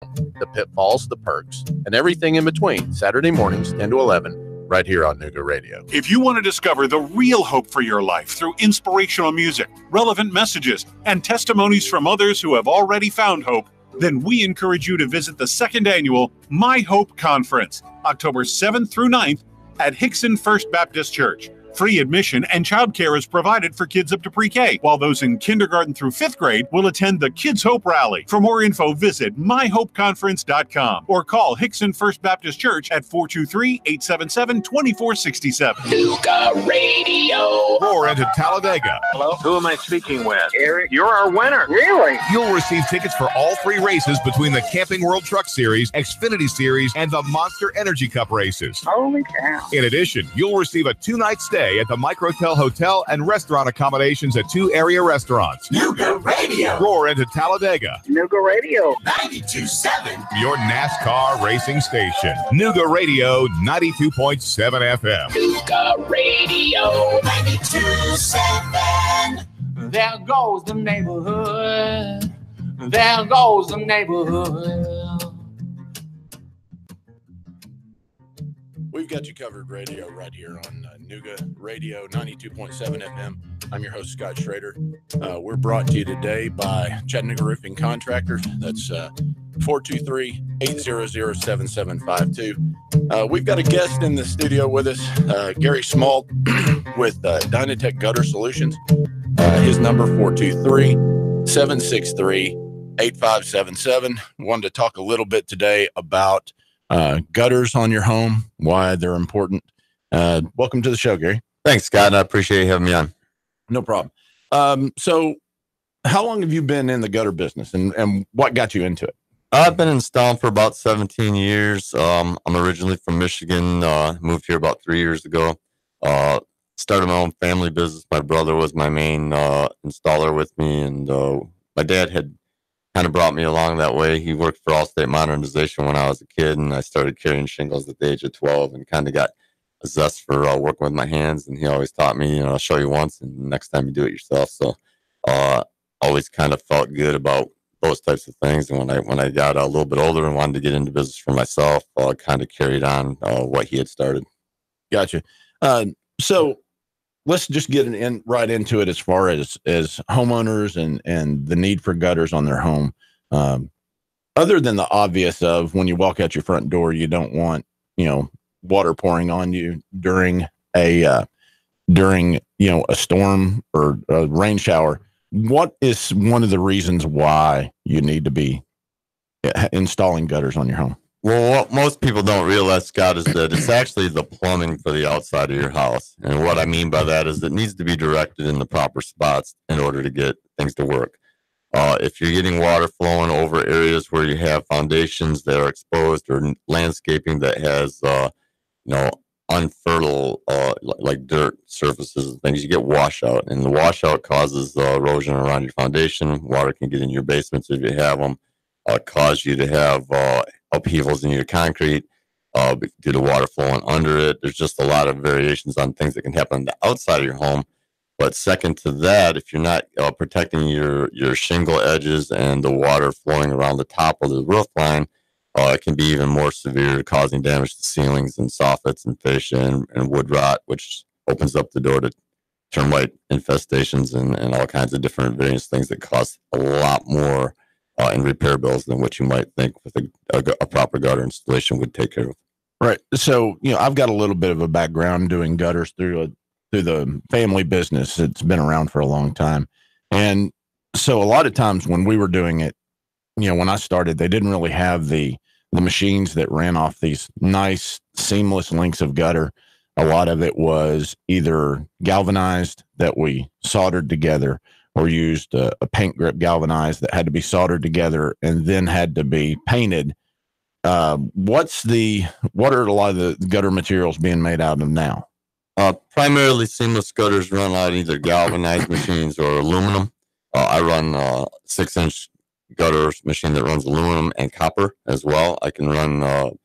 The pitfalls, the perks, and everything in between. Saturday mornings, 10 to 11, right here on Nuga Radio. If you want to discover the real hope for your life through inspirational music, relevant messages, and testimonies from others who have already found hope, then we encourage you to visit the second annual My Hope Conference, October 7th through 9th at Hickson First Baptist Church. Free admission and childcare is provided for kids up to pre-K, while those in kindergarten through 5th grade will attend the Kids Hope Rally. For more info, visit myhopeconference.com or call Hickson First Baptist Church at 423-877-2467. Nuga Radio. Roar into Talladega. Hello? Who am I speaking with? Eric. You're our winner. Really? You'll receive tickets for all 3 races between the Camping World Truck Series, Xfinity Series, and the Monster Energy Cup races. Holy cow. In addition, you'll receive a 2-night stay at the Microtel Hotel and restaurant accommodations at 2 area restaurants. Nuga Radio. Roar into Talladega. Nuga Radio. 92.7. Your NASCAR racing station. Nuga Radio 92.7 FM. Nuga Radio 92.7. There goes the neighborhood. There goes the neighborhood. We've got you covered radio right here on Nuga Radio 92.7 FM. I'm your host, Scott Schrader. We're brought to you today by Chattanooga Roofing Contractors. That's 423-800-7752. We've got a guest in the studio with us, Gary Smalt with Dyan-Tech Gutter Solutions. His number 423-763-8577. Wanted to talk a little bit today about gutters on your home, why they're important. Welcome to the show, Gary. Thanks, Scott. I appreciate you having me on. No problem. So how long have you been in the gutter business and what got you into it? I've been installing for about 17 years. I'm originally from Michigan, moved here about 3 years ago. Started my own family business. My brother was my main installer with me, and my dad had kind of brought me along that way. He worked for Allstate Modernization when I was a kid, and I started carrying shingles at the age of 12 and kind of got a zest for working with my hands. And he always taught me, I'll show you once and next time you do it yourself. So always kind of felt good about those types of things. And when I got a little bit older and wanted to get into business for myself, kind of carried on what he had started. Gotcha. So let's just get right into it as far as homeowners and the need for gutters on their home. Other than the obvious of when you walk out your front door, you don't want, water pouring on you during a storm or a rain shower. What is one of the reasons why you need to be installing gutters on your home? Well, what most people don't realize, Scott, is that it's actually the plumbing for the outside of your house. And what I mean by that is it needs to be directed in the proper spots in order to get things to work. If you're getting water flowing over areas where you have foundations that are exposed or landscaping that has, unfertile, like dirt surfaces and things, you get washout. And the washout causes erosion around your foundation. Water can get in your basements if you have them, cause you to have upheavals in your concrete due to water flowing under it. There's just a lot of variations on things that can happen on the outside of your home. But second to that, if you're not protecting your shingle edges and the water flowing around the top of the roof line, it can be even more severe, causing damage to ceilings and soffits and fascia and wood rot, which opens up the door to termite infestations and all kinds of different various things that cost a lot more in repair bills than what you might think with a proper gutter installation would take care of. Right. So, I've got a little bit of a background doing gutters through the family business. It's been around for a long time. And so a lot of times when we were doing it, when I started, they didn't really have the machines that ran off these nice seamless links of gutter. A lot of it was either galvanized that we soldered together or used a paint grip galvanized that had to be soldered together and then had to be painted. What are a lot of the gutter materials being made out of now? Primarily seamless gutters run out of either galvanized machines or aluminum. I run a 6-inch gutter machine that runs aluminum and copper as well. I can run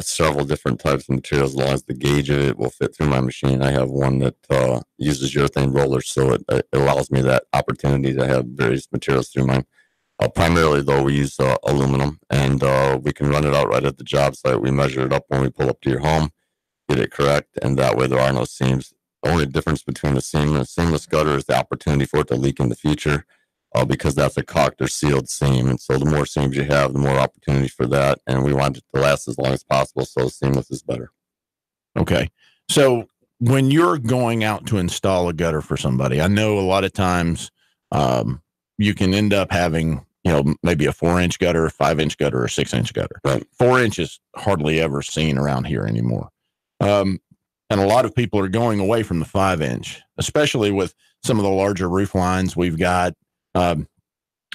several different types of materials as long as the gauge of it will fit through my machine. I have one that uses urethane rollers, so it allows me that opportunity to have various materials through mine. Primarily, though, we use aluminum, and we can run it out right at the job site. We measure it up when we pull up to your home, get it correct, and that way there are no seams. The only difference between a seam and a seamless gutter is the opportunity for it to leak in the future, because that's a caulked or sealed seam. And so the more seams you have, the more opportunity for that. And we want it to last as long as possible, so seamless is better. Okay. So when you're going out to install a gutter for somebody, I know a lot of times you can end up having, maybe a 4-inch gutter, a 5-inch gutter, or a 6-inch gutter. Right. 4-inch is hardly ever seen around here anymore. And a lot of people are going away from the 5-inch, especially with some of the larger roof lines we've got. On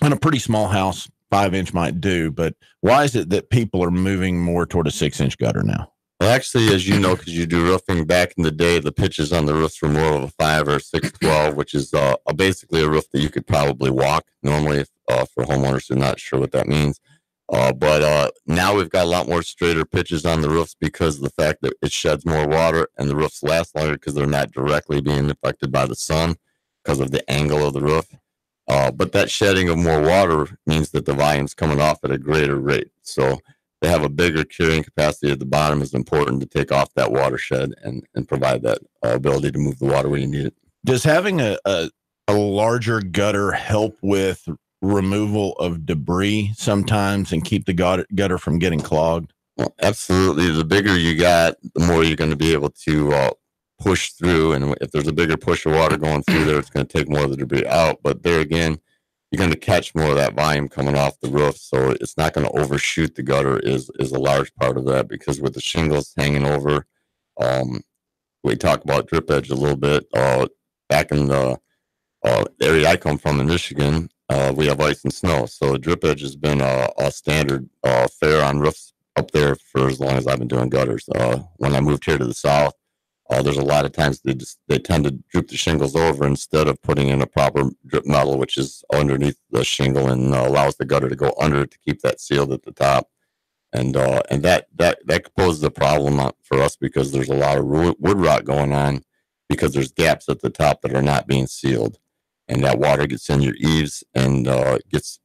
a pretty small house, 5-inch might do, but why is it that people are moving more toward a 6-inch gutter now? Well, actually, as you know, because you do roofing, back in the day, the pitches on the roofs were more of a 5 or 6/12, which is basically a roof that you could probably walk normally for homeowners who are not sure what that means. But now we've got a lot more straighter pitches on the roofs because of the fact that it sheds more water and the roofs last longer because they're not directly being affected by the sun because of the angle of the roof. But that shedding of more water means that the volume's coming off at a greater rate. So to have a bigger carrying capacity at the bottom is important to take off that watershed and provide that ability to move the water where you need it. Does having a larger gutter help with removal of debris sometimes and keep the gutter from getting clogged? Well, absolutely. The bigger you got, the more you're going to be able to push through. And if there's a bigger push of water going through there, it's going to take more of the debris out. But there again, you're going to catch more of that volume coming off the roof. So it's not going to overshoot the gutter is a large part of that, because with the shingles hanging over, we talked about drip edge a little bit. Back in the area I come from in Michigan, we have ice and snow. So drip edge has been a standard fare on roofs up there for as long as I've been doing gutters. When I moved here to the South, there's a lot of times they tend to droop the shingles over instead of putting in a proper drip metal, which is underneath the shingle and allows the gutter to go under it to keep that sealed at the top. And that poses a problem for us because there's a lot of wood rot going on because there's gaps at the top that are not being sealed, and that water gets in your eaves and gets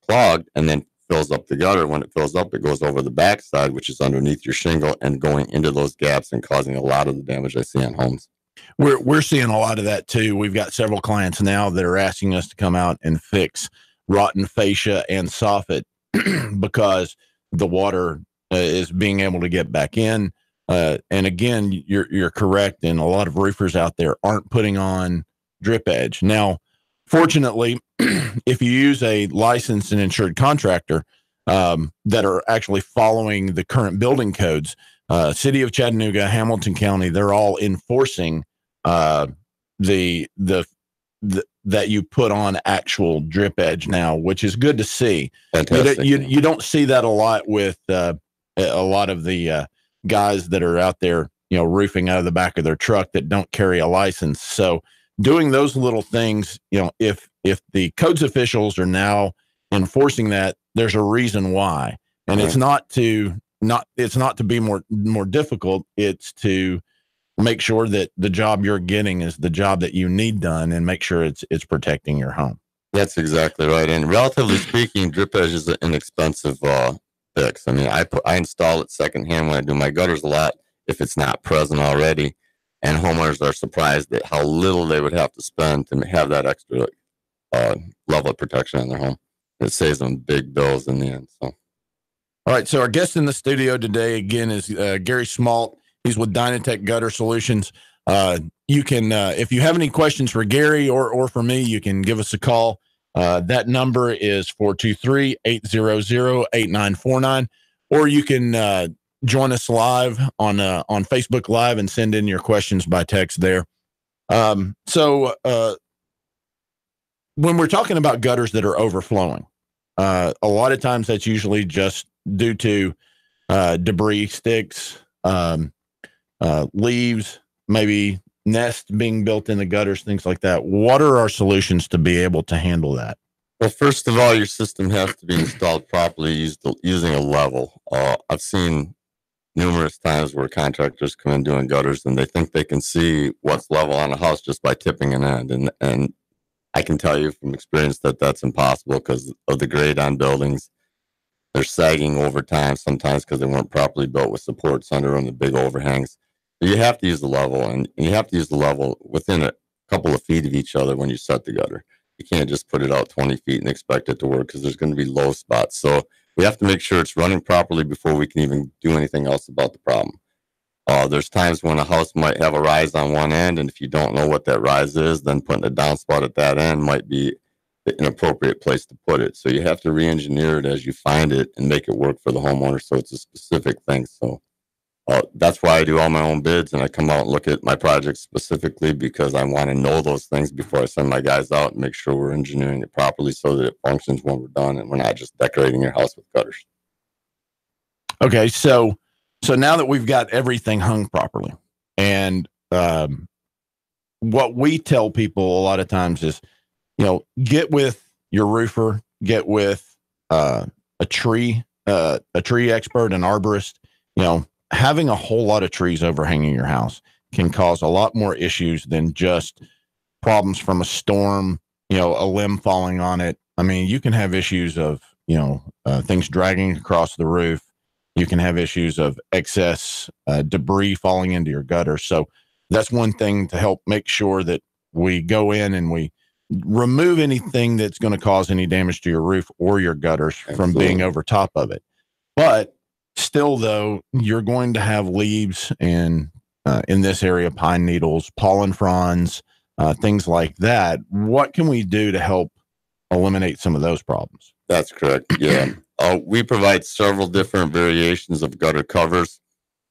clogged and then fills up the gutter. When it fills up, it goes over the backside, which is underneath your shingle, and going into those gaps and causing a lot of the damage I see on homes. We're seeing a lot of that too. We've got several clients now that are asking us to come out and fix rotten fascia and soffit because the water is being able to get back in. And again, you're correct. And a lot of roofers out there aren't putting on drip edge. Now, fortunately, if you use a licensed and insured contractor that are actually following the current building codes, City of Chattanooga, Hamilton County, they're all enforcing that you put on actual drip edge now, which is good to see. Fantastic. You don't see that a lot with a lot of the guys that are out there, roofing out of the back of their truck that don't carry a license. So doing those little things, if the codes officials are now enforcing that, there's a reason why. And it's not to be more difficult. It's to make sure that the job you're getting is the job that you need done, and make sure it's protecting your home. That's exactly right. And relatively speaking, drip edge is an inexpensive fix. I mean, I install it secondhand when I do my gutters a lot if it's not present already. And homeowners are surprised at how little they would have to spend to have that extra level of protection in their home. It saves them big bills in the end. So, all right. So our guest in the studio today again is Gary Smalt. He's with Dyan-Tech Gutter Solutions. You can, if you have any questions for Gary or for me, you can give us a call. That number is 423-800-8949, or you can join us live on Facebook Live and send in your questions by text there. So when we're talking about gutters that are overflowing, a lot of times that's usually just due to debris, sticks, leaves, maybe nests being built in the gutters, things like that. What are our solutions to be able to handle that? Well, first of all, your system has to be installed properly using a level. I've seen numerous times where contractors come in doing gutters and they think they can see what's level on a house just by tipping an end. And I can tell you from experience that that's impossible because of the grade on buildings. They're sagging over time sometimes because they weren't properly built with supports under them, the big overhangs. You have to use the level, and you have to use the level within a couple of feet of each other when you set the gutter. You can't just put it out 20 feet and expect it to work because there's going to be low spots. So we have to make sure it's running properly before we can even do anything else about the problem. There's times when a house might have a rise on one end, and if you don't know what that rise is, then putting a downspout at that end might be the inappropriate place to put it. So you have to re-engineer it as you find it and make it work for the homeowner so it's a specific thing. So that's why I do all my own bids, and I come out and look at my projects specifically because I want to know those things before I send my guys out and make sure we're engineering it properly so that it functions when we're done and we're not just decorating your house with gutters. Okay, so now that we've got everything hung properly, and what we tell people a lot of times is, get with your roofer, get with a tree expert, an arborist. Having a whole lot of trees overhanging your house can cause a lot more issues than just problems from a storm, a limb falling on it. I mean, you can have issues of, things dragging across the roof. You can have issues of excess debris falling into your gutter. So that's one thing to help make sure that we go in and we remove anything that's going to cause any damage to your roof or your gutters from being over top of it. But still, though, you're going to have leaves and in this area, pine needles, pollen fronds, things like that. What can we do to help eliminate some of those problems? That's correct. Yeah. We provide several different variations of gutter covers.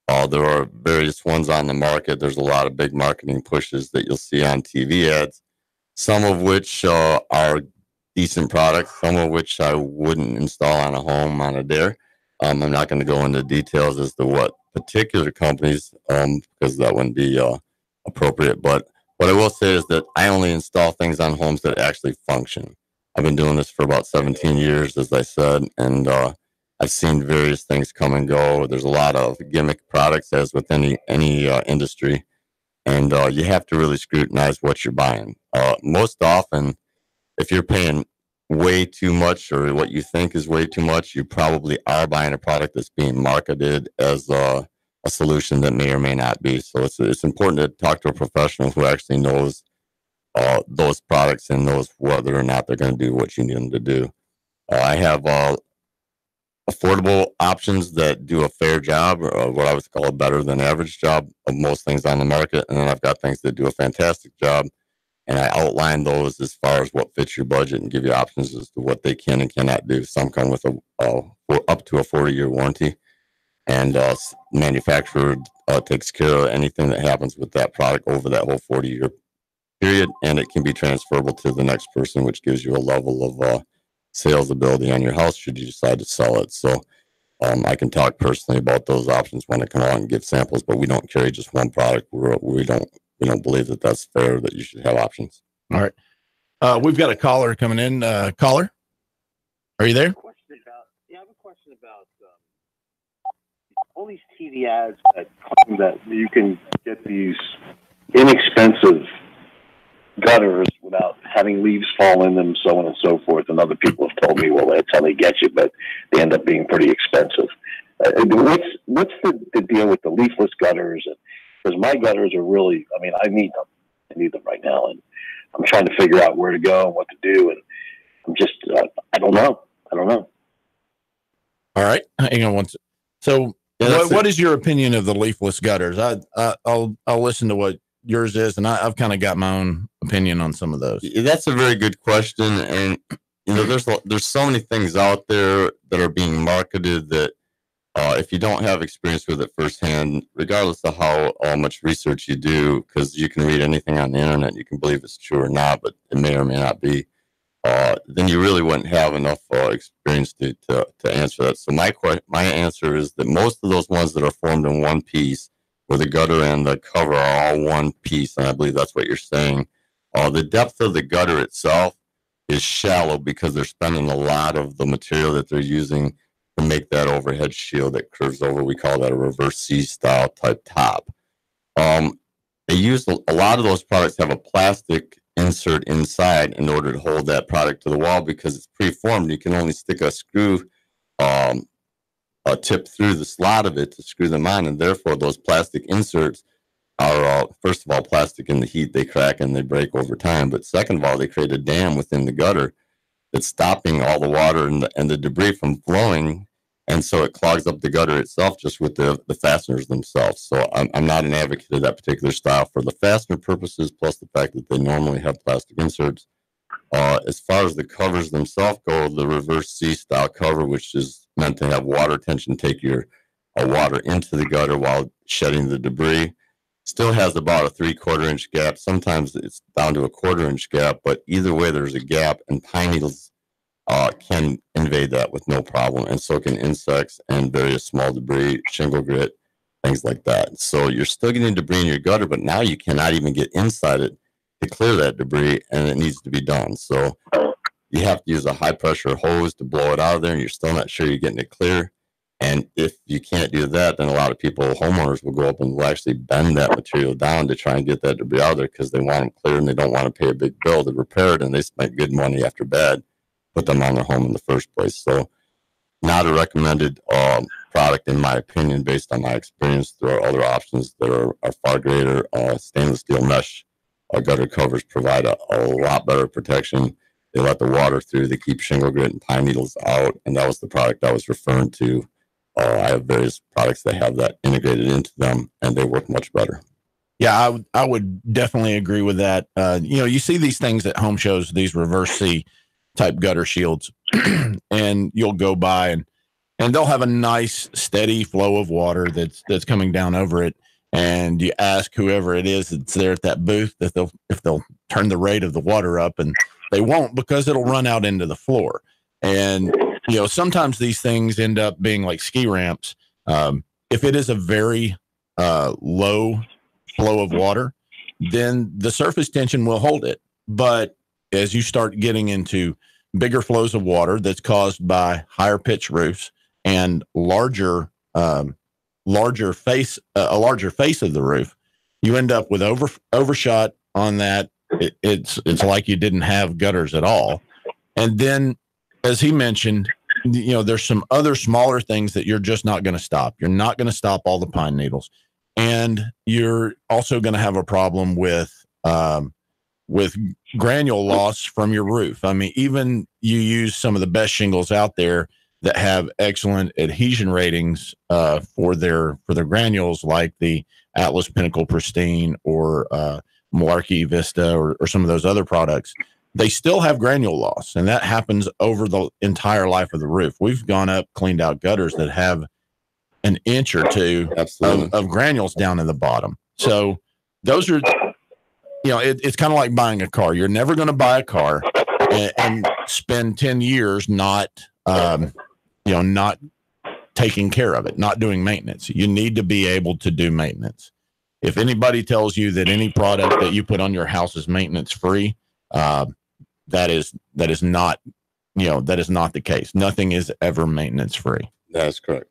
There are various ones on the market. There's a lot of big marketing pushes that you'll see on TV ads, some of which are decent products, some of which I wouldn't install on a home on a dare. I'm not going to go into details as to what particular companies, because that wouldn't be appropriate. But what I will say is that I only install things on homes that actually function. I've been doing this for about 17 years, as I said, and I've seen various things come and go. There's a lot of gimmick products, as with any industry, and you have to really scrutinize what you're buying. Most often, if you're paying way too much or what you think is way too much, you probably are buying a product that's being marketed as a solution that may or may not be. So it's important to talk to a professional who actually knows those products and knows whether or not they're going to do what you need them to do. I have affordable options that do a fair job, or what I would call a better than average job of most things on the market. And then I've got things that do a fantastic job. And I outline those as far as what fits your budget and give you options as to what they can and cannot do. Some come with up to a 40-year warranty. And manufacturer takes care of anything that happens with that product over that whole 40-year period. And it can be transferable to the next person, which gives you a level of sales ability on your house should you decide to sell it. So I can talk personally about those options when I come out and give samples, but we don't carry just one product. We don't believe that that's fair, that you should have options. All right. We've got a caller coming in. Caller, are you there? I have a question about all these TV ads that claim that you can get these inexpensive gutters without having leaves fall in them, so on and so forth. And other people have told me, well, that's how they get you, but they end up being pretty expensive. What's the deal with the leafless gutters? Because my gutters are really, I need them. I need them right now. And I'm trying to figure out where to go and what to do. And I'm just, I don't know. All right. Hang on one second. So what is your opinion of the leafless gutters? I'll listen to what yours is, and I've kind of got my own opinion on some of those. That's a very good question. And, there's so many things out there that are being marketed that if you don't have experience with it firsthand, regardless of how much research you do, because you can read anything on the internet, you can believe it's true or not, but it may or may not be, then you really wouldn't have enough experience to answer that. So my answer is that most of those ones that are formed in one piece, where the gutter and the cover are all one piece, and I believe that's what you're saying, the depth of the gutter itself is shallow because they're spending a lot of the material that they're using to make that overhead shield that curves over. We call that a reverse C-style type top. They use a lot of those products have a plastic insert inside in order to hold that product to the wall because it's preformed. You can only stick a screw a tip through the slot of it to screw them on, and therefore those plastic inserts are first of all plastic in the heat, they crack and they break over time, but second of all they create a dam within the gutter that's stopping all the water and the debris from flowing, and so it clogs up the gutter itself just with the fasteners themselves. So I'm not an advocate of that particular style for the fastener purposes, plus the fact that they normally have plastic inserts. As far as the covers themselves go, the reverse C style cover, which is meant to have water tension, take your water into the gutter while shedding the debris, still has about a 3/4 inch gap. Sometimes it's down to a 1/4 inch gap, but either way, there's a gap, and pine needles can invade that with no problem, and so can insects and various small debris, shingle grit, things like that. So you're still getting debris in your gutter, but now you cannot even get inside it to clear that debris, and it needs to be done. So you have to use a high pressure hose to blow it out of there, and you're still not sure you're getting it clear. And if you can't do that, then a lot of people, homeowners, will go up and will actually bend that material down to try and get that debris out of there because they want them clear and they don't want to pay a big bill to repair it, and they spent good money after bad, put them on their home in the first place. So not a recommended product, in my opinion, based on my experience. There are other options that are far greater. Stainless steel mesh gutter covers provide a lot better protection. They let the water through. They keep shingle grit and pine needles out, and that was the product I was referring to. I have various products that have that integrated into them, and they work much better. Yeah, I would definitely agree with that. You see these things at home shows, these reverse C type gutter shields, and you'll go by and they'll have a nice steady flow of water that's coming down over it. And you ask whoever it is that's there at that booth if they'll turn the rate of the water up, and they won't, because it'll run out into the floor. And sometimes these things end up being like ski ramps. If it is a very low flow of water, then the surface tension will hold it. But as you start getting into bigger flows of water that's caused by higher pitch roofs and a larger face of the roof, you end up with overshot on that. It's like you didn't have gutters at all. And then, as he mentioned, there's some other smaller things that you're just not going to stop. You're not going to stop all the pine needles, and you're also going to have a problem with granule loss from your roof. I mean, even you use some of the best shingles out there that have excellent adhesion ratings for their granules, like the Atlas Pinnacle Pristine or Malarkey Vista or some of those other products. They still have granule loss, and that happens over the entire life of the roof. We've gone up, cleaned out gutters that have an inch or two of granules down in the bottom. So those are, it's kind of like buying a car. You're never going to buy a car and spend 10 years not taking care of it, not doing maintenance. You need to be able to do maintenance. If anybody tells you that any product that you put on your house is maintenance free, that is not the case. Nothing is ever maintenance free. That's correct.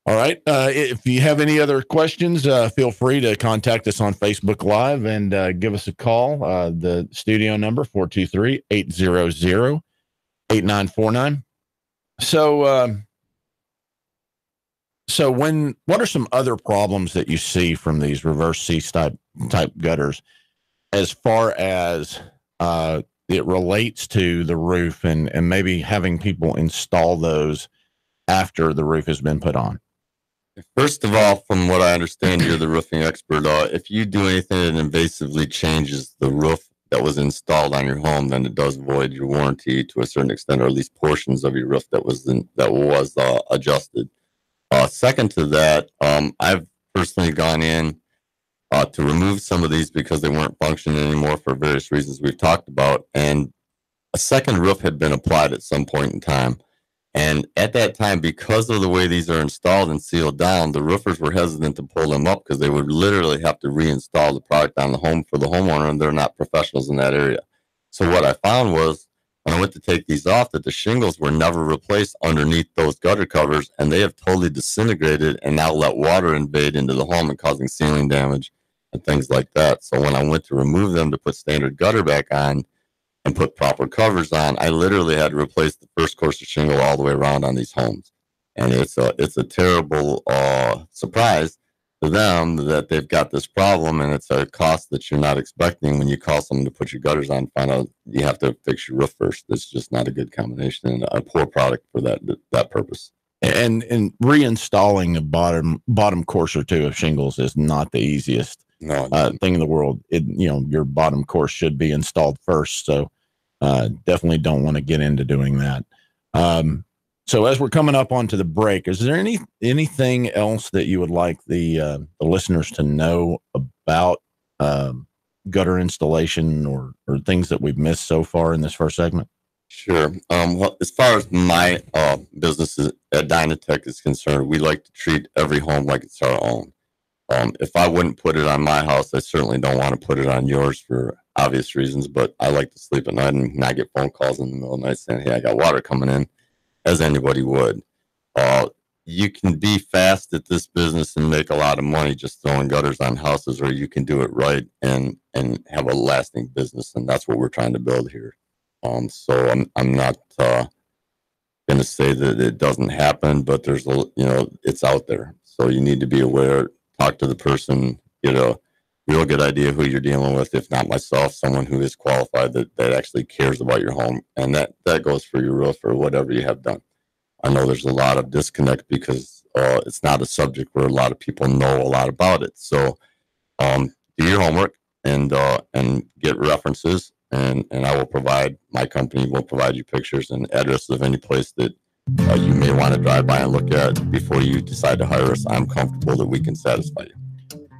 All right. If you have any other questions, feel free to contact us on Facebook Live and give us a call. The studio number 423-800-8949. So what are some other problems that you see from these reverse C type gutters as far as it relates to the roof and maybe having people install those after the roof has been put on? First of all, from what I understand, you're the roofing expert. If you do anything that invasively changes the roof that was installed on your home, then it does void your warranty to a certain extent, or at least portions of your roof that was adjusted. Second to that, I've personally gone in to remove some of these because they weren't functioning anymore for various reasons we've talked about, and a second roof had been applied at some point in time. And at that time, because of the way these are installed and sealed down, the roofers were hesitant to pull them up because they would literally have to reinstall the product on the home for the homeowner, and they're not professionals in that area. So what I found was, when I went to take these off, that the shingles were never replaced underneath those gutter covers, and they have totally disintegrated and now let water invade into the home and causing ceiling damage and things like that. So when I went to remove them to put standard gutter back on and put proper covers on, I literally had to replace the first course of shingle all the way around on these homes. And it's a terrible surprise to them that they've got this problem, and it's a cost that you're not expecting when you call someone to put your gutters on, find out you have to fix your roof first. It's just not a good combination and a poor product for that purpose. And reinstalling a bottom course or two of shingles is not the easiest thing in the world. Your bottom course should be installed first. So definitely don't want to get into doing that. So as we're coming up onto the break, is there anything else that you would like the listeners to know about gutter installation or things that we've missed so far in this first segment? Sure. Well, as far as my business at Dyan-Tech is concerned, we like to treat every home like it's our own. If I wouldn't put it on my house, I certainly don't want to put it on yours for obvious reasons, but I like to sleep at night and not get phone calls in the middle of the night saying, hey, I got water coming in, as anybody would. You can be fast at this business and make a lot of money just throwing gutters on houses, or you can do it right and have a lasting business, and that's what we're trying to build here. So I'm not going to say that it doesn't happen, but there's it's out there. So you need to be aware, talk to the person, get a real good idea who you're dealing with. If not myself, someone who is qualified that actually cares about your home. And that goes for your roof or whatever you have done. I know there's a lot of disconnect because it's not a subject where a lot of people know a lot about it. So do your homework and get references. And I will my company will provide you pictures and addresses of any place that you may want to drive by and look at before you decide to hire us. I'm comfortable that we can satisfy you.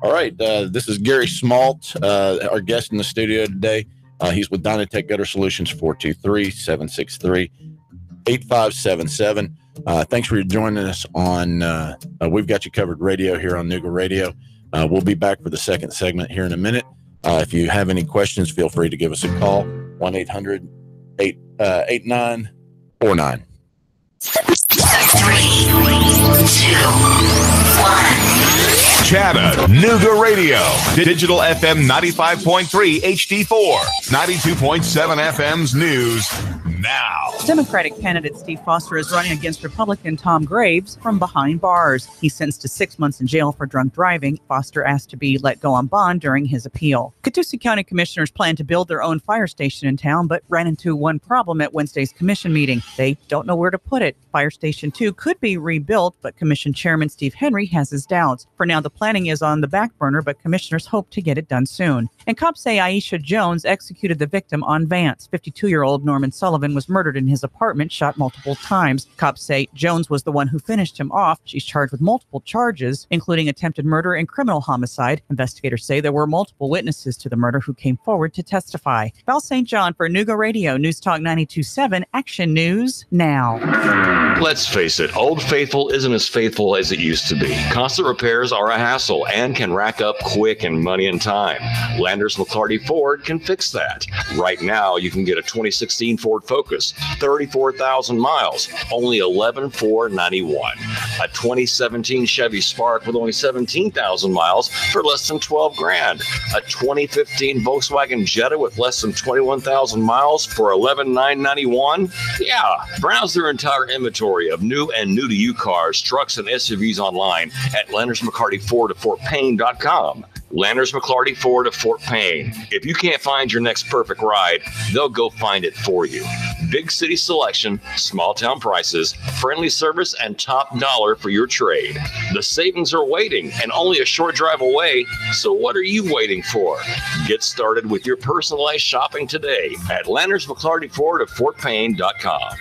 All right. This is Gary Smalt, our guest in the studio today. He's with Dyan-Tech Gutter Solutions, 423-763-8577. Thanks for joining us on We've Got You Covered Radio here on Nuga Radio. We'll be back for the second segment here in a minute. If you have any questions, feel free to give us a call, 1-800-8949. 3, 2, 1. Chatta Nuga Radio. Digital FM 95.3 HD4. 92.7 FM's news now. Democratic candidate Steve Foster is running against Republican Tom Graves from behind bars. He's sentenced to 6 months in jail for drunk driving. Foster asked to be let go on bond during his appeal. Catoosa County commissioners plan to build their own fire station in town, but ran into one problem at Wednesday's commission meeting. They don't know where to put it. Fire Station 2 could be rebuilt, but Commission Chairman Steve Henry has his doubts. For now, the planning is on the back burner, but commissioners hope to get it done soon. And cops say Aisha Jones executed the victim on Vance. 52-year-old Norman Sullivan was murdered in his apartment, shot multiple times. Cops say Jones was the one who finished him off. She's charged with multiple charges, including attempted murder and criminal homicide. Investigators say there were multiple witnesses to the murder who came forward to testify. Val St. John for Nuga Radio, News Talk 92.7, Action News Now. Let's face it, Old Faithful isn't as faithful as it used to be. Constant repairs are a hassle and can rack up quick and money and time. Landers McClarty Ford can fix that. Right now, you can get a 2016 Ford Focus, 34,000 miles, only $11,491. A 2017 Chevy Spark with only 17,000 miles for less than $12,000. A 2015 Volkswagen Jetta with less than 21,000 miles for $11,991. Yeah, browse their entire inventory of new and new-to-you cars, trucks, and SUVs online at Landers McCarty Ford of FortPayne.com. Landers McClarty Ford of Fort Payne. If you can't find your next perfect ride, they'll go find it for you. Big city selection, small town prices, friendly service, and top dollar for your trade. The savings are waiting and only a short drive away, so what are you waiting for? Get started with your personalized shopping today at Landers McClarty Ford of FortPayne.com.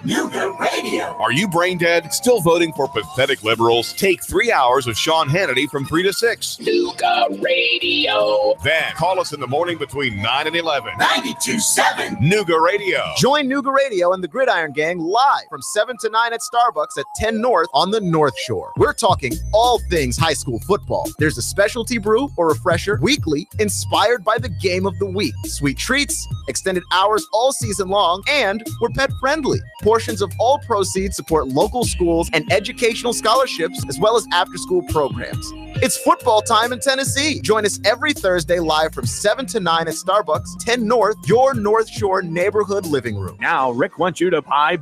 Nuga Radio. Are you brain dead? Still voting for pathetic liberals? Take 3 hours of Sean Hannity from 3 to 6. Nuga Radio. Then call us in the morning between 9 and 11. 92.7 Nuga Radio. Join Nuga Radio and the Gridiron Gang live from 7 to 9 at Starbucks at 10 North on the North Shore. We're talking all things high school football. There's a specialty brew or refresher weekly inspired by the game of the week. Sweet treats, extended hours all season long, and we're pet friendly. Portions of all proceeds support local schools and educational scholarships, as well as after-school programs. It's football time in Tennessee. Join us every Thursday live from 7 to 9 at Starbucks, 10 North, your North Shore neighborhood living room. Now, Rick wants you to buy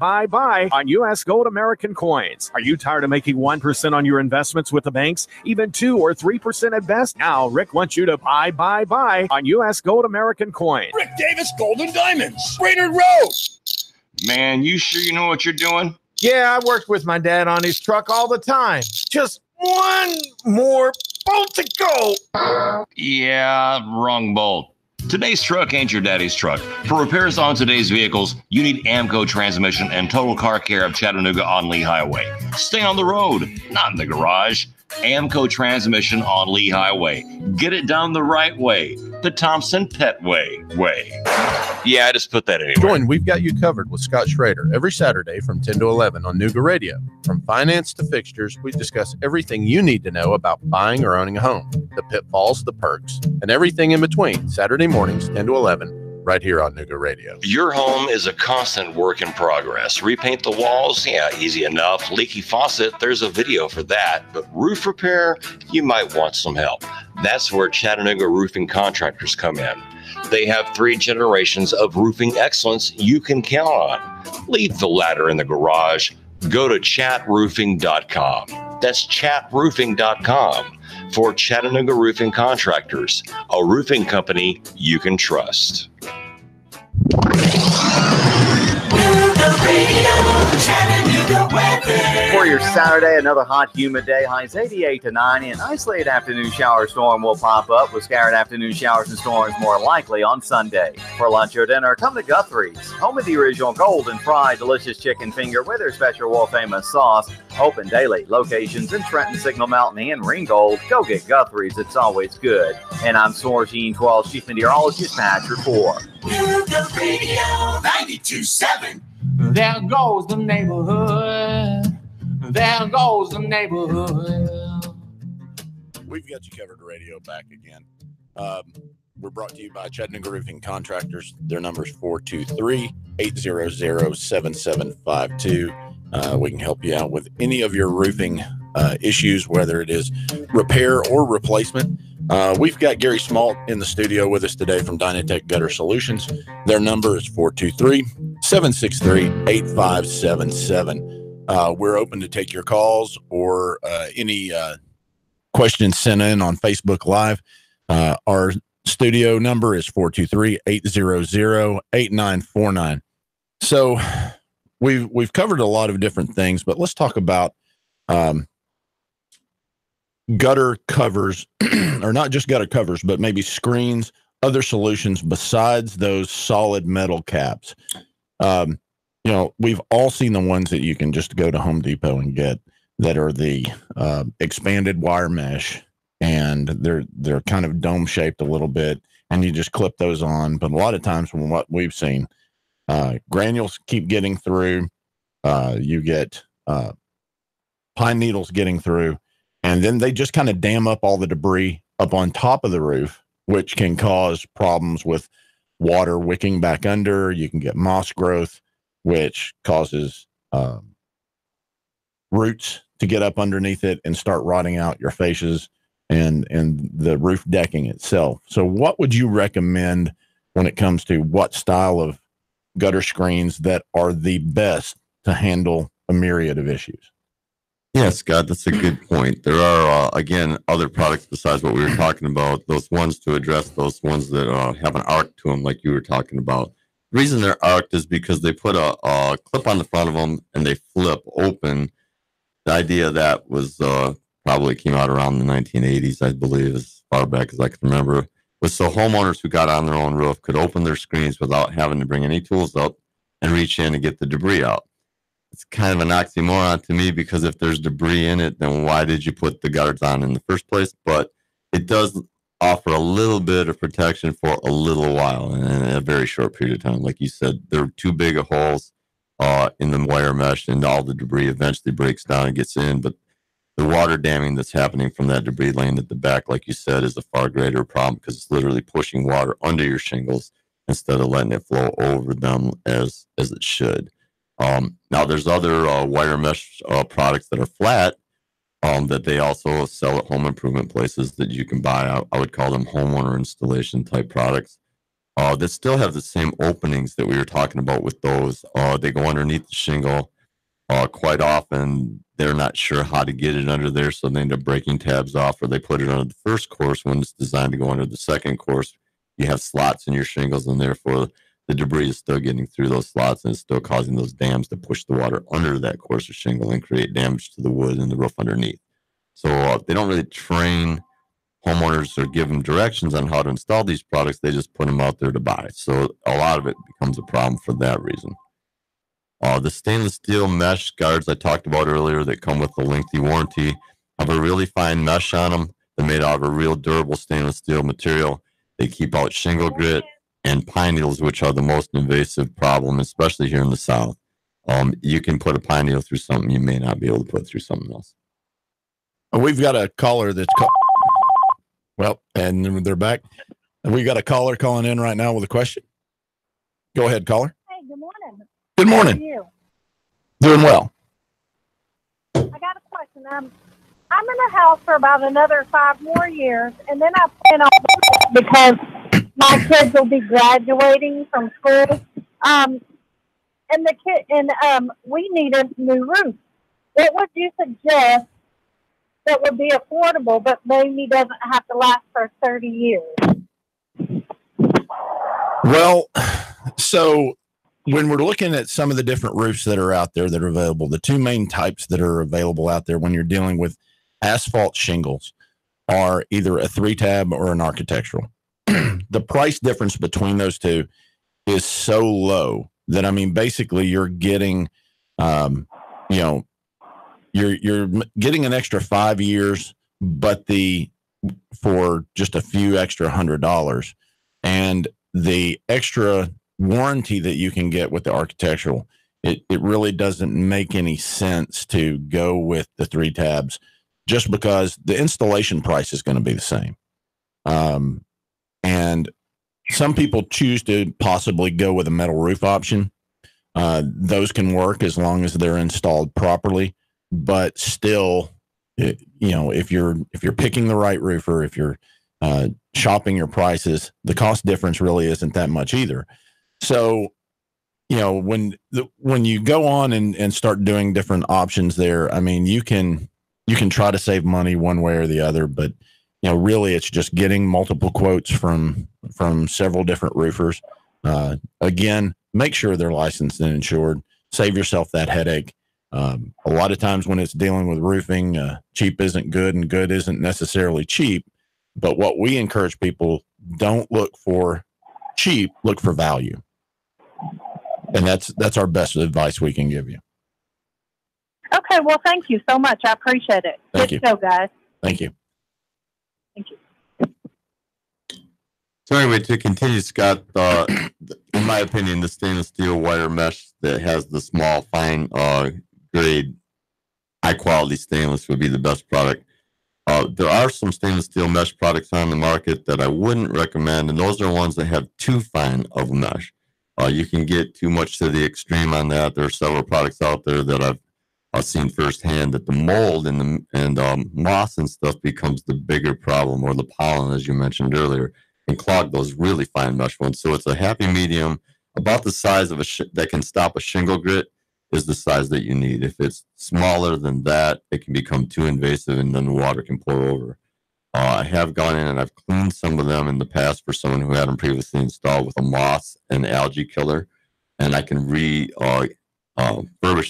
on U.S. Gold American coins. Are you tired of making 1% on your investments with the banks, even 2 or 3% at best? Now, Rick wants you to buy on U.S. Gold American coins. Rick Davis Gold and Diamonds, Brainerd Road. Man, you sure you know what you're doing? Yeah, I worked with my dad on his truck all the time. Just one more bolt to go. Yeah, wrong bolt. Today's truck ain't your daddy's truck. For repairs on today's vehicles, you need Amco Transmission and Total Car Care of Chattanooga on Lee Highway. Stay on the road, not in the garage. Amco Transmission on Lee Highway. Get it done the right way. The Thompson Pet way. Yeah, I just put that anyway. Join We've Got You Covered with Scott Schrader every Saturday from 10 to 11 on Nuga Radio. From finance to fixtures, we discuss everything you need to know about buying or owning a home, the pitfalls, the perks, and everything in between. Saturday mornings, 10 to 11, right here on Nuga Radio. Your home is a constant work in progress. Repaint the walls? Yeah, easy enough. Leaky faucet? There's a video for that. But roof repair? You might want some help. That's where Chattanooga Roofing Contractors come in. They have 3 generations of roofing excellence you can count on. Leave the ladder in the garage. Go to chatroofing.com. That's chatroofing.com for Chattanooga Roofing Contractors, a roofing company you can trust. For your Saturday, another hot, humid day. Highs 88 to 90. An isolated afternoon shower storm will pop up with scattered afternoon showers and storms more likely on Sunday. For lunch or dinner, come to Guthrie's, home of the original golden fried delicious chicken finger with their special world famous sauce. Open daily. Locations in Trenton, Signal Mountain, and Ringgold. Go get Guthrie's. It's always good. And I'm Sorgene 12, Chief Meteorologist, Patch Report. Nuga Radio 92.7. There goes the neighborhood. There goes the neighborhood. We've Got You Covered radio back again. We're brought to you by Chattanooga Roofing Contractors. Their number is 423-800-7752. We can help you out with any of your roofing issues, whether it is repair or replacement. We've got Gary Smalt in the studio with us today from Dyan-Tech Gutter Solutions. Their number is 423-763-8577. We're open to take your calls or any questions sent in on Facebook Live. Our studio number is 423-800-8949. So we've covered a lot of different things, but let's talk about gutter covers, or not just gutter covers, but maybe screens, other solutions besides those solid metal caps. You know, we've all seen the ones that you can just go to Home Depot and get that are the expanded wire mesh, and they're kind of dome shaped a little bit, and you just clip those on. But a lot of times from what we've seen, granules keep getting through. You get pine needles getting through, and then they just kind of dam up all the debris up on top of the roof, which can cause problems with water wicking back under. You can get moss growth, which causes roots to get up underneath it and start rotting out your fascias and the roof decking itself. So what would you recommend when it comes to what style of gutter screens that are the best to handle a myriad of issues? Yeah, Scott, that's a good point. There are, again, other products besides what we were talking about, those ones to address those ones that have an arc to them, like you were talking about. The reason they're arced is because they put a clip on the front of them and they flip open. The idea of that was probably came out around the 1980s, I believe, as far back as I can remember, was so homeowners who got on their own roof could open their screens without having to bring any tools up and reach in and get the debris out. It's kind of an oxymoron to me, because if there's debris in it, then why did you put the guards on in the first place? But it does offer a little bit of protection for a little while, in a very short period of time. Like you said, there are too big of holes in the wire mesh, and all the debris eventually breaks down and gets in. But the water damming that's happening from that debris laying at the back, like you said, is a far greater problem, because it's literally pushing water under your shingles instead of letting it flow over them as it should. Now there's other wire mesh products that are flat that they also sell at home improvement places that you can buy. I would call them homeowner installation type products that still have the same openings that we were talking about with those. They go underneath the shingle. Quite often they're not sure how to get it under there, so they end up breaking tabs off, or they put it under the first course when it's designed to go under the second course. You have slots in your shingles, and therefore the debris is still getting through those slots, and it's still causing those dams to push the water under that course of shingle and create damage to the wood and the roof underneath. So they don't really train homeowners or give them directions on how to install these products. They just put them out there to buy. So a lot of it becomes a problem for that reason. The stainless steel mesh guards I talked about earlier that come with a lengthy warranty have a really fine mesh on them. They're made out of a real durable stainless steel material. They keep out shingle grit and pine needles, which are the most invasive problem, especially here in the South. You can put a pine needle through something you may not be able to put through something else. We've got a caller that's well, and they're back. And we've got a caller calling in right now with a question. Go ahead, caller. Hey, good morning. Good morning. How are you? Doing well. I got a question. I'm in a house for about another 5 more years, and then I plan on because my kids will be graduating from school. And we need a new roof. What would you suggest that would be affordable, but maybe doesn't have to last for 30 years? Well, so when we're looking at some of the different roofs that are out there that are available, the two main types that are available out there when you're dealing with asphalt shingles are either a 3-tab or an architectural. The price difference between those two is so low that, I mean, basically you're getting, you're getting an extra 5 years, but for just a few extra $100, and the extra warranty that you can get with the architectural, it really doesn't make any sense to go with the 3 tabs just because the installation price is going to be the same. And some people choose to possibly go with a metal roof option. Those can work as long as they're installed properly, but still, if you're picking the right roofer, if you're shopping your prices, the cost difference really isn't that much either. So, when you go on and start doing different options there, I mean, you can try to save money one way or the other, but really it's just getting multiple quotes from several different roofers. Again, make sure they're licensed and insured. Save yourself that headache. A lot of times when it's dealing with roofing, cheap isn't good and good isn't necessarily cheap. But what we encourage people, don't look for cheap, look for value. And that's our best advice we can give you. Okay, well, thank you so much. I appreciate it. Thank you. Good show, guys. Thank you. Thank you. So anyway, to continue, Scott, in my opinion, the stainless steel wire mesh that has the small, fine grade, high quality stainless would be the best product. There are some stainless steel mesh products on the market that I wouldn't recommend, and those are ones that have too fine of a mesh. You can get too much to the extreme on that. There are several products out there that I've seen firsthand that the mold and moss and stuff becomes the bigger problem, or the pollen, as you mentioned earlier, and clog those really fine mesh ones. So it's a happy medium, about the size of that can stop a shingle grit is the size that you need. If it's smaller than that, it can become too invasive, and then the water can pour over. I have gone in and I've cleaned some of them in the past for someone who had them previously installed with a moss and algae killer, and I can refurbish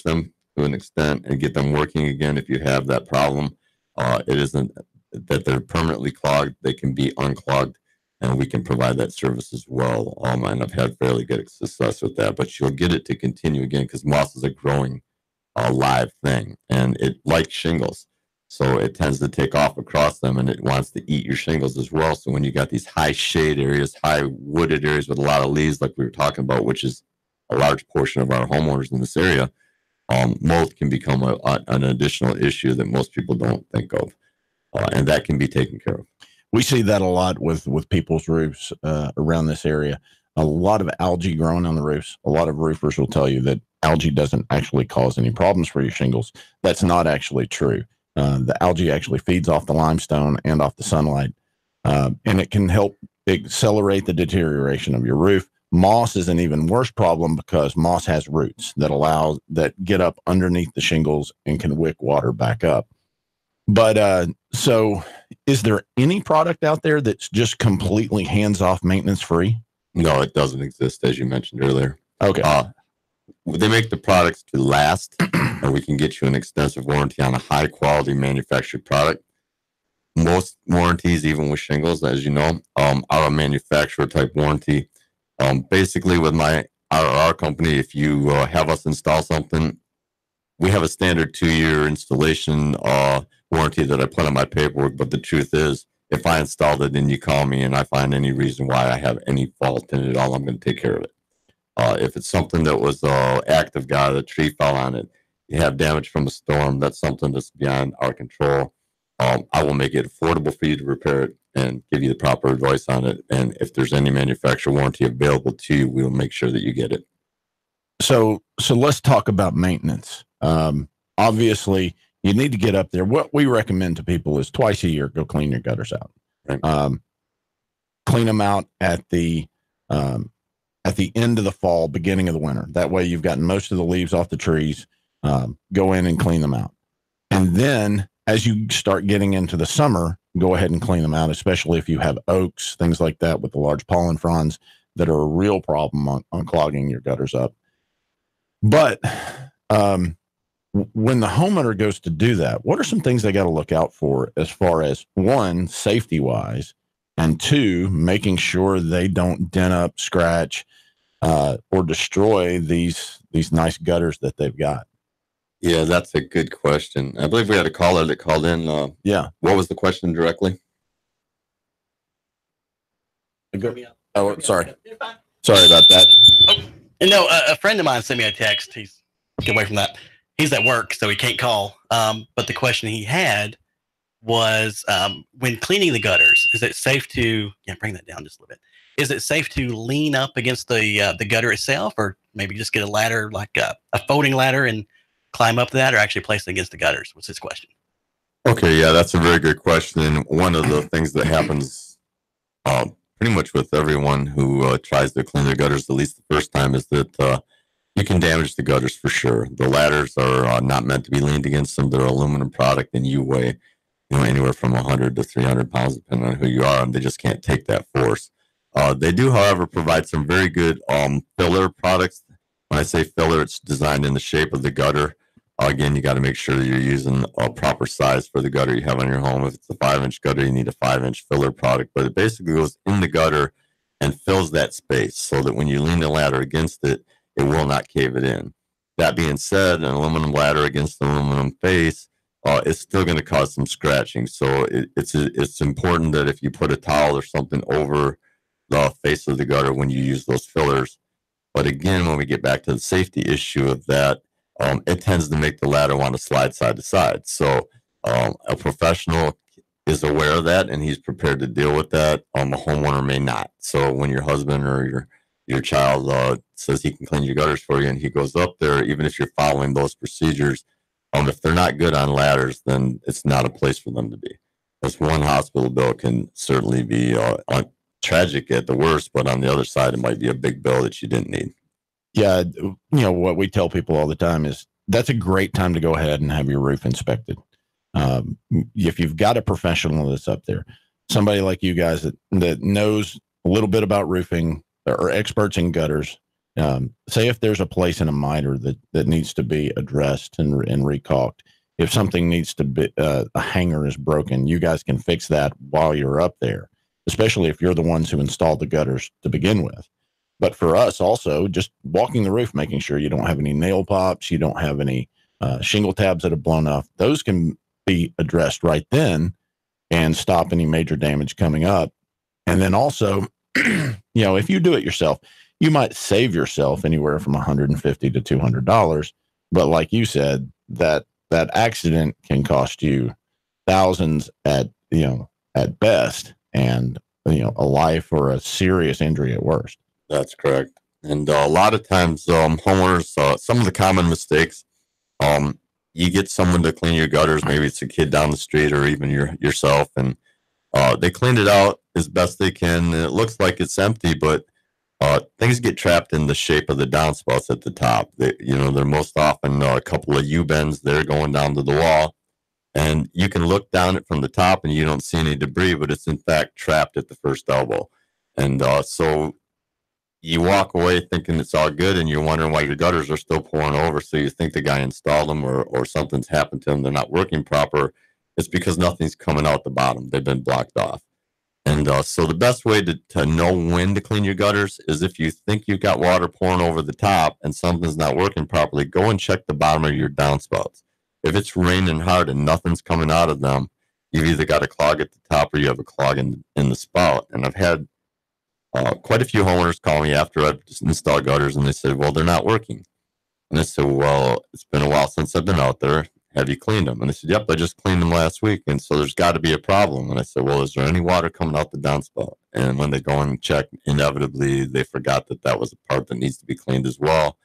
them to an extent and get them working again. If you have that problem, it isn't that they're permanently clogged; they can be unclogged, and we can provide that service as well. And I've had fairly good success with that. But you'll get it to continue again because moss is a growing, live thing, and it likes shingles. So it tends to take off across them, and it wants to eat your shingles as well. So when you got these high shade areas, high wooded areas with a lot of leaves, like we were talking about, which is a large portion of our homeowners in this area, mold can become an additional issue that most people don't think of, and that can be taken care of. We see that a lot with people's roofs around this area. A lot of algae growing on the roofs. A lot of roofers will tell you that algae doesn't actually cause any problems for your shingles. That's not actually true. The algae actually feeds off the limestone and off the sunlight, and it can help accelerate the deterioration of your roof. Moss is an even worse problem because moss has roots that get up underneath the shingles and can wick water back up. But so is there any product out there that's just completely hands-off, maintenance free? No, it doesn't exist, as you mentioned earlier. Okay. They make the products to last, or we can get you an extensive warranty on a high quality manufactured product. Most warranties, even with shingles, as you know, are a manufacturer type warranty. Basically, with our company, if you have us install something, we have a standard 2-year installation warranty that I put on my paperwork. But the truth is, if I installed it and you call me and I find any reason why I have any fault in it at all, I'm going to take care of it. If it's something that was act of God, a tree fell on it, you have damage from a storm, that's something that's beyond our control. I will make it affordable for you to repair it and give you the proper advice on it. And if there's any manufacturer warranty available to you, we will make sure that you get it. So let's talk about maintenance. Obviously, you need to get up there. What we recommend to people is twice a year, go clean your gutters out. Right. Clean them out at the end of the fall, beginning of the winter. That way you've gotten most of the leaves off the trees. Go in and clean them out. And then as you start getting into the summer, go ahead and clean them out, especially if you have oaks, things like that with the large pollen fronds that are a real problem on clogging your gutters up. But when the homeowner goes to do that, what are some things they got to look out for as far as, one, safety wise, and two, making sure they don't dent up, scratch, or destroy these nice gutters that they've got? Yeah, that's a good question. I believe we had a caller that called in. Yeah. What was the question directly? Oh, sorry. Sorry about that. No, a friend of mine sent me a text. Get away from that. He's at work, so he can't call. But the question he had was, when cleaning the gutters, is it safe to bring that down just a little bit? Is it safe to lean up against the gutter itself, or maybe just get a ladder, like a folding ladder, and climb up that, or actually place it against the gutters? What's his question? Okay, yeah, that's a very good question. One of the things that happens pretty much with everyone who tries to clean their gutters, at least the first time, is that you can damage the gutters for sure. The ladders are not meant to be leaned against them. They're aluminum product, and you weigh anywhere from 100 to 300 pounds, depending on who you are, and they just can't take that force. They do, however, provide some very good filler products. When I say filler, it's designed in the shape of the gutter. Again, you got to make sure that you're using a proper size for the gutter you have on your home. If it's a 5-inch gutter, you need a 5-inch filler product, but it basically goes in the gutter and fills that space so that when you lean the ladder against it, it will not cave it in. That being said, an aluminum ladder against an aluminum face, it's still going to cause some scratching. So it's important that if you put a towel or something over the face of the gutter when you use those fillers. But again, when we get back to the safety issue of that, it tends to make the ladder want to slide side to side. So a professional is aware of that, and he's prepared to deal with that. A homeowner may not. So when your husband or your child says he can clean your gutters for you, and he goes up there, even if you're following those procedures, if they're not good on ladders, then it's not a place for them to be. This one hospital bill can certainly be tragic at the worst, but on the other side, it might be a big bill that you didn't need. Yeah, what we tell people all the time is that's a great time to go ahead and have your roof inspected. If you've got a professional that's up there, somebody like you guys that knows a little bit about roofing or experts in gutters, say if there's a place in a miter that needs to be addressed and recaulked, if something needs to be, a hanger is broken, you guys can fix that while you're up there, especially if you're the ones who installed the gutters to begin with. But for us also, just walking the roof, making sure you don't have any nail pops, you don't have any shingle tabs that have blown off. Those can be addressed right then and stop any major damage coming up. And then also, if you do it yourself, you might save yourself anywhere from $150 to $200. But like you said, that accident can cost you thousands at best, and a life or a serious injury at worst. That's correct. And a lot of times, homeowners, some of the common mistakes, you get someone to clean your gutters. Maybe it's a kid down the street or even yourself, and they clean it out as best they can. And it looks like it's empty, but things get trapped in the shape of the downspouts at the top. They're most often a couple of U-bends there going down to the wall. And you can look down it from the top and you don't see any debris, but it's in fact trapped at the first elbow. And so you walk away thinking it's all good and you're wondering why your gutters are still pouring over. So you think the guy installed them or something's happened to them. They're not working proper. It's because nothing's coming out the bottom. They've been blocked off. And so the best way to know when to clean your gutters is if you think you've got water pouring over the top and something's not working properly, go and check the bottom of your downspouts. If it's raining hard and nothing's coming out of them, you've either got a clog at the top or you have a clog in the spout. And I've had quite a few homeowners call me after I've installed gutters, and they said, well, they're not working. And I said, well, it's been a while since I've been out there. Have you cleaned them? And they said, yep, I just cleaned them last week. And so there's got to be a problem. And I said, well, is there any water coming out the downspout? And when they go and check, inevitably, they forgot that was a part that needs to be cleaned as well.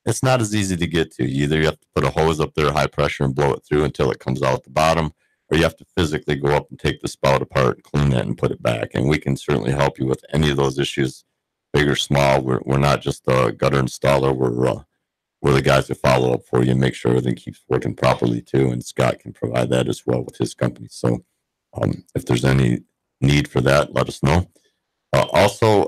It's not as easy to get to. Either you have to put a hose up there, high pressure, and blow it through until it comes out at the bottom, or you have to physically go up and take the spout apart, clean that, and put it back. And we can certainly help you with any of those issues, big or small. We're not just a gutter installer. We're the guys that follow up for you and make sure everything keeps working properly too. And Scott can provide that as well with his company. So if there's any need for that, let us know. Also,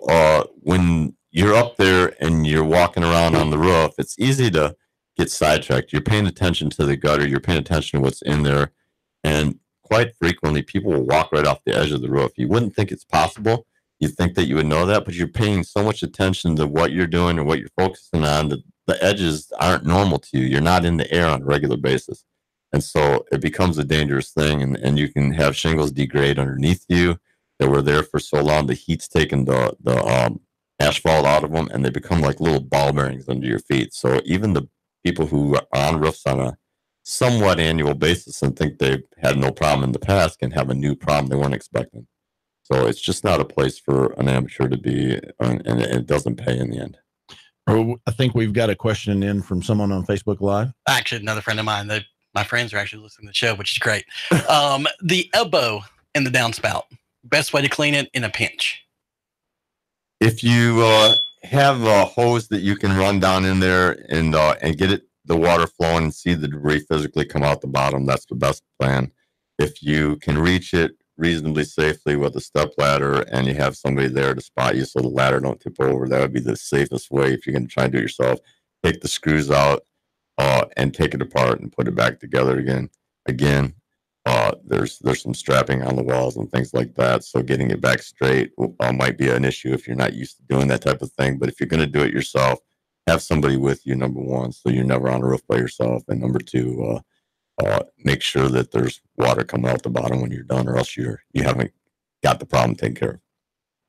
when you're up there and you're walking around on the roof, it's easy to get sidetracked. You're paying attention to the gutter. You're paying attention to what's in there. And quite frequently, people will walk right off the edge of the roof. You wouldn't think it's possible. You'd think that you would know that, but you're paying so much attention to what you're doing or what you're focusing on that the edges aren't normal to you. You're not in the air on a regular basis. And so it becomes a dangerous thing, and you can have shingles degrade underneath you that were there for so long. The heat's taken the asphalt out of them, and they become like little ball bearings under your feet. So even the people who are on roofs on a somewhat annual basis and think they've had no problem in the past can have a new problem they weren't expecting. So it's just not a place for an amateur to be, and it doesn't pay in the end. Oh, I think we've got a question in from someone on Facebook Live. Actually, another friend of mine. My friends are actually listening to the show, which is great. The elbow in the downspout, best way to clean it in a pinch. If you have a hose that you can run down in there and get the water flowing and see the debris physically come out the bottom, that's the best plan. If you can reach it reasonably safely with a step ladder and you have somebody there to spot you so the ladder don't tip over, that would be the safest way. If you're going to try and do it yourself, take the screws out and take it apart and put it back together again. There's some strapping on the walls and things like that, so getting it back straight might be an issue if you're not used to doing that type of thing. But if you're going to do it yourself, have somebody with you, number one, so you're never on a roof by yourself, and number two, make sure that there's water coming out the bottom when you're done, or else you haven't got the problem taken care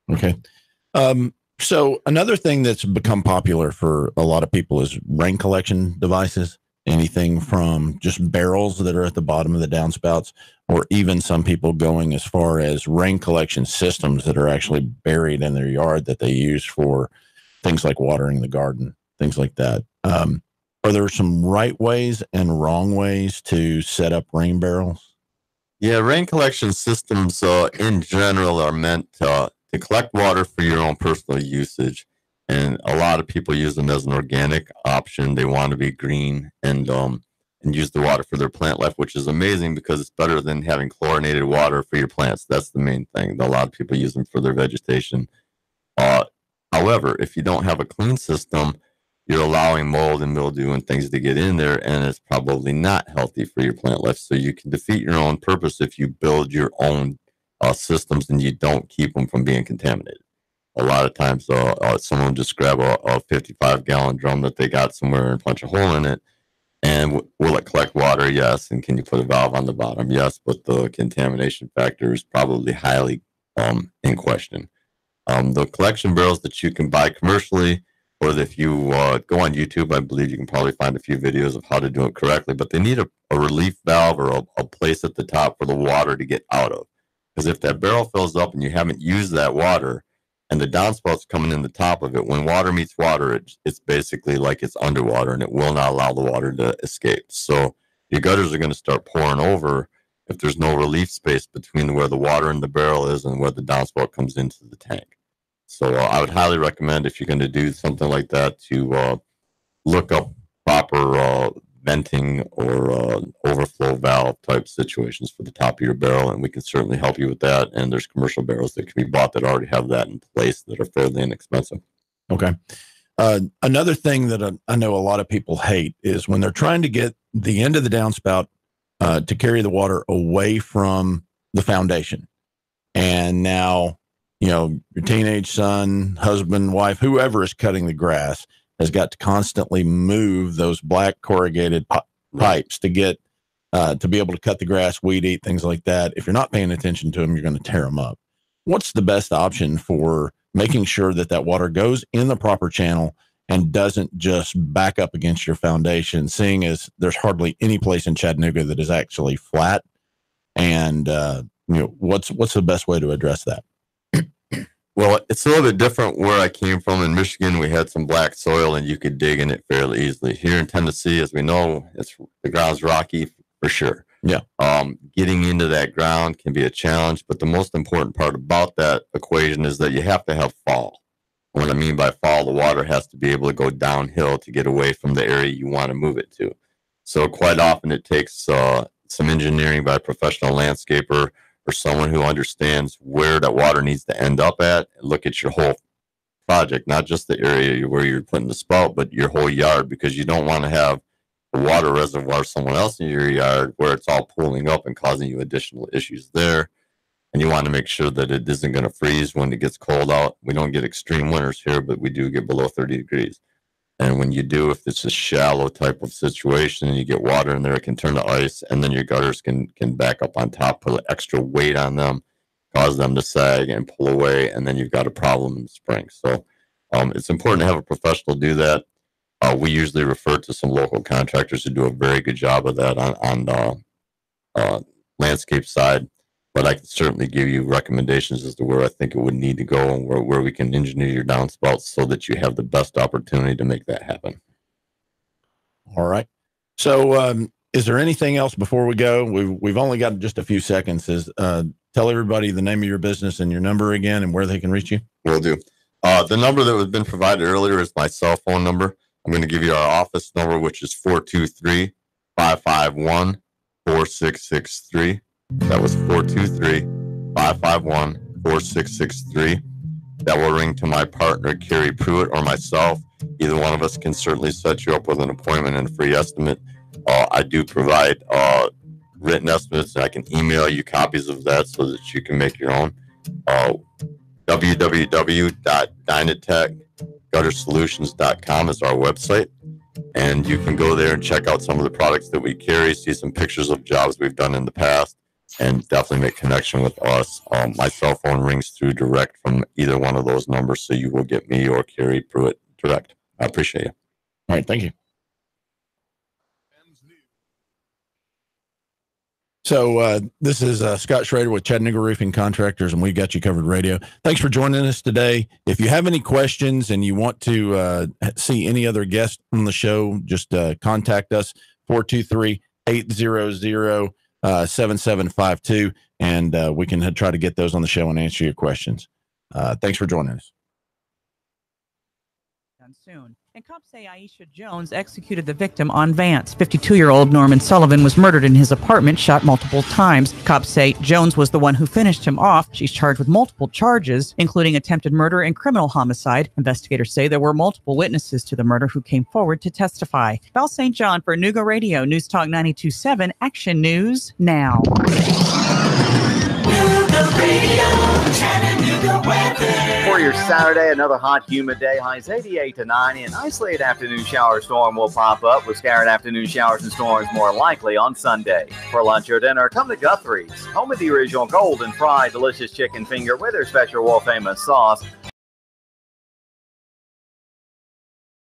of. Okay. So another thing that's become popular for a lot of people is rain collection devices. Anything from just barrels that are at the bottom of the downspouts, or even some people going as far as rain collection systems that are actually buried in their yard that they use for things like watering the garden, things like that. Are there some right ways and wrong ways to set up rain barrels? Yeah, rain collection systems in general are meant to collect water for your own personal usage. And a lot of people use them as an organic option. They want to be green and use the water for their plant life, which is amazing because it's better than having chlorinated water for your plants. That's the main thing. A lot of people use them for their vegetation. However, if you don't have a clean system, you're allowing mold and mildew and things to get in there, and it's probably not healthy for your plant life. So you can defeat your own purpose if you build your own systems and you don't keep them from being contaminated. A lot of times, someone just grab a 55-gallon drum that they got somewhere and punch a hole in it, and will it collect water? Yes. And can you put a valve on the bottom? Yes. But the contamination factor is probably highly in question. The collection barrels that you can buy commercially, or if you go on YouTube, I believe you can probably find a few videos of how to do it correctly, but they need a relief valve or a place at the top for the water to get out of. Because if that barrel fills up and you haven't used that water, and the downspouts coming in the top of it. When water meets water, it's basically like it's underwater, and it will not allow the water to escape. So your gutters are going to start pouring over if there's no relief space between where the water in the barrel is and where the downspout comes into the tank. So I would highly recommend, if you're going to do something like that, to look up proper venting or overflow valve type situations for the top of your barrel, and we can certainly help you with that. And there's commercial barrels that can be bought that already have that in place that are fairly inexpensive. Okay. Another thing that I know a lot of people hate is when they're trying to get the end of the downspout to carry the water away from the foundation. And now, you know, your teenage son, husband, wife, whoever is cutting the grass has got to constantly move those black corrugated pipes to get to be able to cut the grass, weed eat, things like that. If you're not paying attention to them, you're going to tear them up. What's the best option for making sure that that water goes in the proper channel and doesn't just back up against your foundation, seeing as there's hardly any place in Chattanooga that is actually flat? And what's the best way to address that? Well, it's a little bit different where I came from. In Michigan, we had some black soil, and you could dig in it fairly easily. Here in Tennessee, as we know, the ground's rocky for sure. Yeah. Getting into that ground can be a challenge, but the most important part about that equation is that you have to have fall. What I mean by fall, the water has to be able to go downhill to get away from the area you want to move it to. So quite often it takes some engineering by a professional landscaper or someone who understands where that water needs to end up at, and look at your whole project, not just the area where you're putting the spout, but your whole yard, because you don't want to have a water reservoir somewhere else in your yard where it's all pooling up and causing you additional issues there. And you want to make sure that it isn't going to freeze when it gets cold out. We don't get extreme winters here, but we do get below 30 degrees. And when you do, if it's a shallow type of situation and you get water in there, it can turn to ice, and then your gutters can back up on top, put extra weight on them, cause them to sag and pull away, and then you've got a problem in the spring. So it's important to have a professional do that. We usually refer to some local contractors who do a very good job of that on the landscape side. But I can certainly give you recommendations as to where I think it would need to go and where we can engineer your downspouts so that you have the best opportunity to make that happen. All right. So is there anything else before we go? We've only got just a few seconds. Tell everybody the name of your business and your number again and where they can reach you. Will do. The number that was been provided earlier is my cell phone number. I'm going to give you our office number, which is 423-551-4663. That was 423-551-4663. That will ring to my partner, Carrie Pruitt, or myself. Either one of us can certainly set you up with an appointment and a free estimate. I do provide written estimates, and I can email you copies of that so that you can make your own. www.Dyan-Tech-Gutter-Solutions.com is our website. And you can go there and check out some of the products that we carry, see some pictures of jobs we've done in the past, and definitely make connection with us. My cell phone rings through direct from either one of those numbers, so you will get me or Carrie Pruitt direct. I appreciate you. All right, thank you. So this is Scott Schrader with Chattanooga Roofing Contractors, and we got you covered radio. Thanks for joining us today. If you have any questions and you want to see any other guests on the show, just contact us, 423-800-7752, and we can try to get those on the show and answer your questions. Thanks for joining us. Soon. And cops say Aisha Jones executed the victim on Vance. 52-year-old Norman Sullivan was murdered in his apartment, shot multiple times. Cops say Jones was the one who finished him off. She's charged with multiple charges, including attempted murder and criminal homicide. Investigators say there were multiple witnesses to the murder who came forward to testify. Val St. John for Nuga Radio, News Talk 92.7, Action News Now. For your Saturday, another hot, humid day. Highs 88 to 90. An isolated afternoon shower storm will pop up with scattered afternoon showers and storms more likely on Sunday. For lunch or dinner, come to Guthrie's, home of the original golden fried delicious chicken finger with their special world famous sauce.